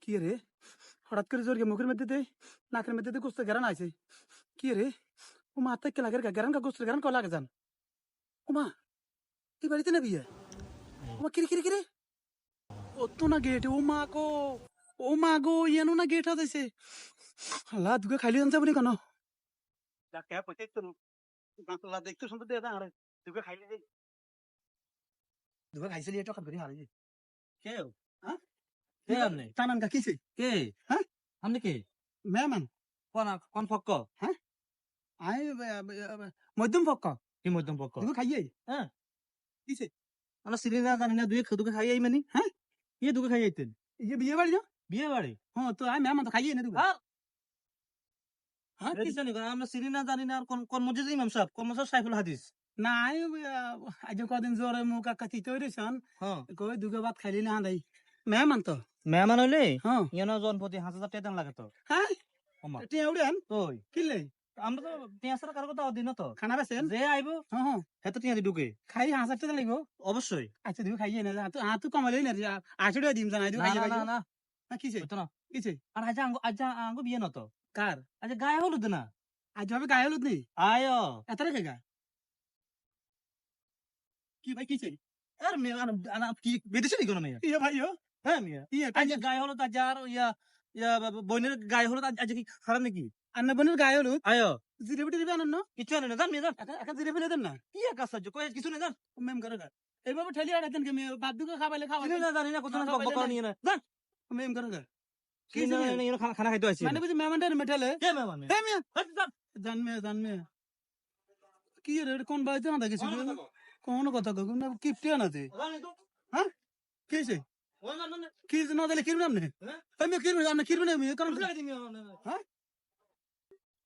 কি রে হঠাৎ করে জোর মুখের মধ্যে দে নাকের মধ্যে দিয়ে গোস্তের গেরান আছে কি রে ও মা আত্মা কে লাগে গেরান কা গোস্তের গেরান কলা যান ও মা তুই বাড়িতে না বিয়ে ও মা কিরে কিরে কিরে ও তো না গেট ও মা গো ইয়ানো না গেট হাতেছে আল্লাহ দুকে খাইলি জানতে পারি কেন কে পয়সা তো গাঁতলা দেখতে শুনতে দে আরে দুকে খাইলি দে দুকে খাইছিলি এটা খাবি হারে কেউ হ্যাঁ কে আপনি টানান কা কিছে কে হ্যাঁ আপনি কে মেহমান কোন পক্ষ হ্যাঁ আই মধ্যম পক্ষ কি মধ্যম পক্ষ দুকে খাইয়ে হ্যাঁ কিছে আমরা সিরি না জানি না দুই দুকে খাই আই মানে হ্যাঁ ইয়ে দুকে খাই আইতেন ये बिये बाड़ी ना বিয়ে বাড়ি हाँ तो आए मेहमान तो खाइए ना तू আর हाँ রেডি জানি না আমরা সিরি না জানি না আর কোন মসজিদ ইমাম সাহেব কোন মসজিদ সাইফুল হাদিস ना आए आज को दिन जोर मुंह का कथी तो रे सन হ্যাঁ कोई दुगे बात खाइली ना दाई मेहमान तो মেহমান হইলে हाँ ইয়ানো জন প্রতি 5000 টাকা দেন লাগে তো हाँ ওমা टे उड़े हन তুই किले আমরা তো টিয়াসরা কারো কথা দিন তো खाना बेसन যে আইবো हाँ हाँ হেতে টিয়া দি ঢুকে खाई हाँ सकते तो लगो অবশ্যই अच्छा दुगे खाइए ना तो हाँ तू कमले ना आज उड़े दिम जाना दुगे না खाइए না না खाइए না हाँ किसे হইতো না किसे আর আজ আঙ্গো বিয়ে না তো कार আজ গায়ে হলুদ না आज जो भी गाय लुद नहीं আয়ো एतरे के गा की भाई किसे আর মেয়ে কি বেদেশে নি কোন মেয়ে ये भाई हो হ্যাঁ মেয়ে ये আজ গায়ে হলুদ আজ আর ইয়া ইয়া বইনের গায়ে হলুদ আজ কি খারাপ নাকি अन्ना बनर गाय लुद আয়ো জিরে বিটি দিবে আনন্ন কিছু আনে না জান মেয়ে জান এখন জিরে ফেলে দেন না কি এক কাজ কই কিছু না জান মেম করে গা এইভাবে ঠেলি আড়াতেন কে মে বাদ দুকে খাবাইলে খাওয়া কিছু না জানি না কত না বক বক নিয়ে না জান মেম করে গা কি না না খানা খাইতে আইছি মানে বুঝি মেহমানটার মেটালে কে মেহমান হে মিয়া জান জান মে কি রে কোন বাইতে না দেখি কোন কথা কই না কিপটে না তে হ্যাঁ কিছে কি না দিলে কিরু নামনে আমি কিরু না কিরু না আমি কারণ হ্যাঁ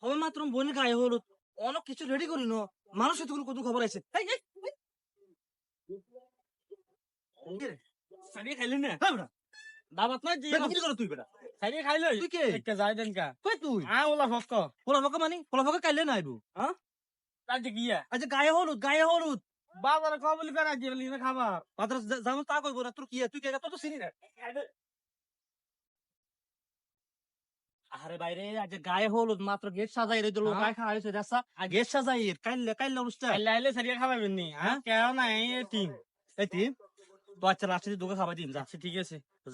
হবে মাত্র বোনের গায়ে হলুদ অনেক কিছু রেডি করি নো মানুষ এতগুলো কত খবর আছে সারিয়ে খাইলি না দাবাত না যে কি করো তুই বেটা সারিয়ে খাইলে তুই কে একটা যাই দেন কা কই তুই ওলা ফক মানে ওলা ফক কাইলে না আইবো হ্যাঁ আজ গিয়া আজ গায়ে হলুদ বাজারে খাওয়া বলি করা যে বলি না খাবার বাজারে যাবো তা কইবো না তোর কি তুই কে তো চিনি না আরে বাইরে আজ গায়ে হলুদ মাত্র গেট সাজাই রে লোক গায়ে খাওয়া হয়েছে রাস্তা আর গেট সাজাই কাইলে অনুষ্ঠান কাইলে সারিয়া খাওয়াবেন নি হ্যাঁ কেন না এই টিম তো আচ্ছা রাস্তা দিয়ে দোকান খাওয়াই দিন যাচ্ছে ঠিক আছে